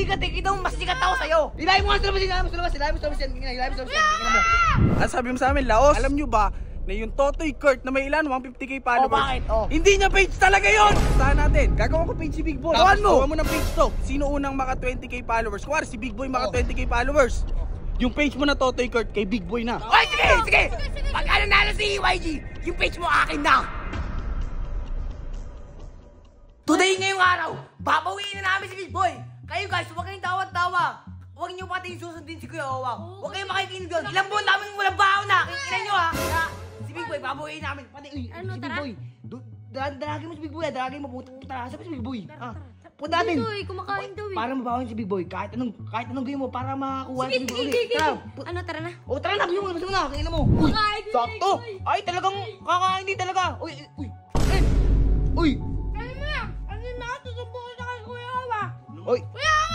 sikat eh. Kita mo, mas sikat ako sa'yo. Ilahin mo nga sa labas, ilahin mo sa labas, ilahin mo sa labas yan. Ilahin mo sa labas yan. Tingnan mo. Ang sabi mo sa amin, Laos, alam nyo ba na yung Totoy Kurt na may ilan, 150k followers? Bakit? Hindi niya page talaga yun! Saan natin? Gagawa ko page si Big Boy. Gawan mo! Gawa mo ng page to. Sino unang maka 20k followers? Kuwari si Big Boy maka 20k followers. Yung page mo na Totoy Kurt kay Big Boy na. Oy, sige! Pag ano nalo si YG, yung page mo akin na. Today ngayong araw, babawiin na namin si Big Boy. Kayo guys, huwag kayong tawa-tawa. Huwag niyo pati susundin si Kuya Owang. Huwag kayong makikinig doon. Ilang buwan namin walang baon na. Kailan nyo ha? Si Big Boy, babawiin namin. Pati, Ano, si Big tara? Boy. Dalagin mo si Big Boy, dalagin mo. Tara, sabi si Big Boy. Punta natin. Ito kumakain daw eh. Para mabawin si Big Boy. Kahit anong gawin mo para makakuha si Big Boy. Sige. Tara. Ano, tara na. O tara na, bigyan mo na. Kailan mo. Kumakain din si Sakto. Big Boy. Ay, talagang kakain din talaga. Uy. Ano mo yan? Ano na? Susubukan sa kay Kuya Owang. Uy. Kuya Owang!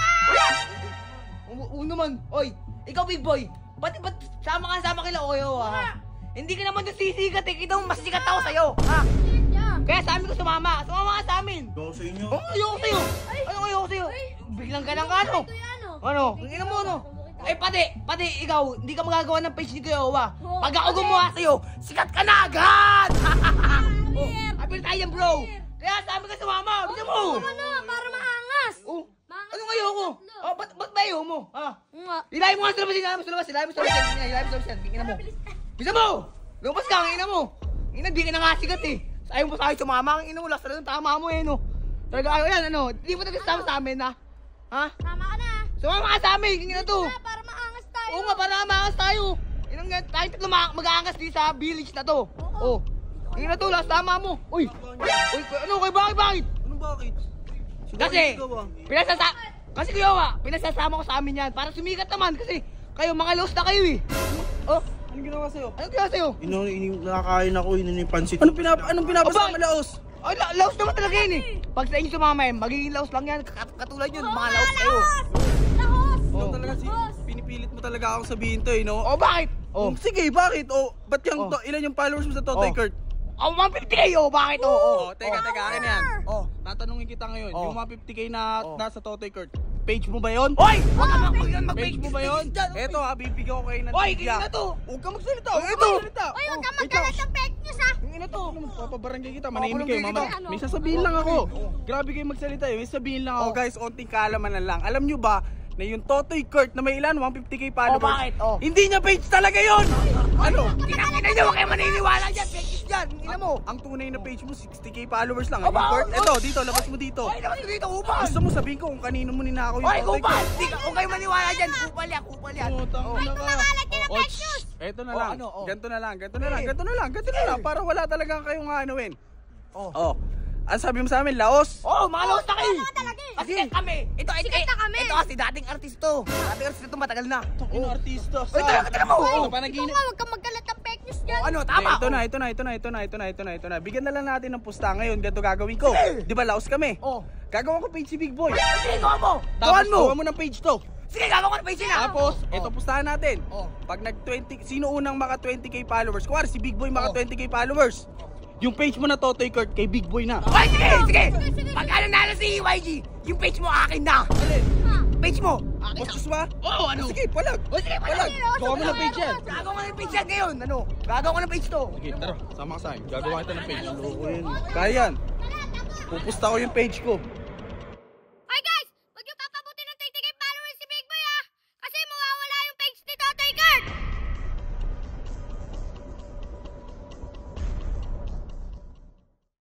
Oo naman. Oy, ikaw Big Boy. Ba't sama kila Oyo ha? Hindi ka naman nasisikat eh. Kita mo, mas sikat ako sa'yo. Ha? Kaya sa amin ko sumama. Sumama ka sa amin. Ayoko sa inyo. Ayoko sa'yo. Ayoko sa'yo. Biglang ka lang ka ano? Ano? Tingnan mo ano? Ay pati ikaw, hindi ka magagawa ng page ni Kuya Owa. Pag ako gumawa sa'yo, sikat ka na agad! Apil tayo bro. Kaya sa amin ka sumama. Bisa mo. Ano? Para maangas. Oh. Anong ayoko? Oh, ba't ba ayaw mo? Ha? Nga. Ilahin mo nga sa labas, ilahin mo sa labas, ilahin mo sa labas yan, ilahin mo sa labas yan, tingnan mo. Bisa mo! Lumabas ka, ina mo. Ina, di ka na nga sikat eh. Ayaw mo sa akin sumama, ang ina mo, last talagang tama mo eh, no. Talaga ayaw yan, ano, di mo talaga sama sa amin, ha? Ha? Tama ka na. Sumama ka sa amin, tingnan na to. Para maangas tayo. Oo nga, para maangas tayo. Inang nga, tayo tatlo mag-aangas di sa village na to. Oo. Tingnan na to, last tama mo. Uy, ano, bakit? Anong bakit? Kasi, kasi kuya, pinasasama ko sa amin yan para sumikat naman kasi kayo mga lost na kayo eh. Oh, Anong ginawa sa'yo? anong ginawa sa'yo? Nakakain ako, pansit. Anong pinapasama, Laos? Ay, laos naman talaga yan eh. Pag sa inyo sumama yan, magiging laos lang yan. Katulad yun, mga laos kayo. Lahos! Ikaw talaga pinipilit mo talaga akong sabihin to eh, no? Oh, bakit? Oh, Sige, bakit? Ba't ilan yung followers mo sa Totoy Oh. Kurt? 150k oh, bakit? Teka, akin yan. Tatanungin kita ngayon, yung 150k na nasa Totoy Kurt, page mo ba yun? Hoy! Huwag ka mag-page Page mo ba yun? Eto ha, bibigyan ko kayo ng Hoy, tigya. kaya na to. Huwag ka magsalita. Ito. Uy, huwag ka magkalat ng fake news ha. Tingin na to. Papabarangay kita, manahimik kayo. Papabarangay Mama, kita. may sasabihin lang ako. Grabe kayo magsalita eh. May sasabihin lang ako guys, onting kaalaman lang. Alam nyo ba na yung Totoy Kurt na may ilan, 150k followers? Bakit? Hindi niya page talaga yun! Ano? Kinakina nyo, huwag kayo maniniwala dyan. Fake news dyan. Tingnan mo. Ang tunay na page mo, 60k followers lang. Yung Aba, Kurt, eto, dito, labas mo dito. Hoy, naman dito, upal. Gusto mo sabihin ko kung kanino mo ninakaw yung Hoy, Totoy kupal! Kurt? Di ka, kung kayo maniwala dyan, kupal yan. Kumakalat ka ng fake news. Eto na lang, ano, oh. ganto na lang, para wala talagang kayong aanuin. Ang sabi mo sa amin, Laos? Oh, mga laos na kayo! Oo, talaga eh. Kasi kami! Sikat na kami. Ito kasi dating artist to. Dating artist to matagal na. Ano artista? Oy, tara mo! Ano, Ikaw panaginip? nga, huwag ka magkalat ng fake news dyan. Ano, tama! Ito na. Bigyan na lang natin ng pusta ngayon. Ganito gagawin ko. Di ba, Laos kami? Oh. Gagawa ko page si Big Boy. Sige, gawa mo! Tapos, Gawan mo! gawa mo ng page to. Sige, gawa ko na page na! Tapos, ito pustahan natin. Oh. Pag sino unang maka 20k followers? Kuwari si Big Boy maka 20k followers. Yung page mo na Totoy Kurt kay Big Boy na. Oy, sige! Pag ano nalo si YG, yung page mo akin na! Page mo! Bastos ba? Oo, ano? Sige, palag. O, sige, palag! Gawa mo ng page yan. Gagawa ko ng page yan ngayon, ano? Gagawa ko ng page to. Sige, tara. Sama ka sa akin. Gagawa kita ng page. Kaya yan. Pupusta ko yung page ko.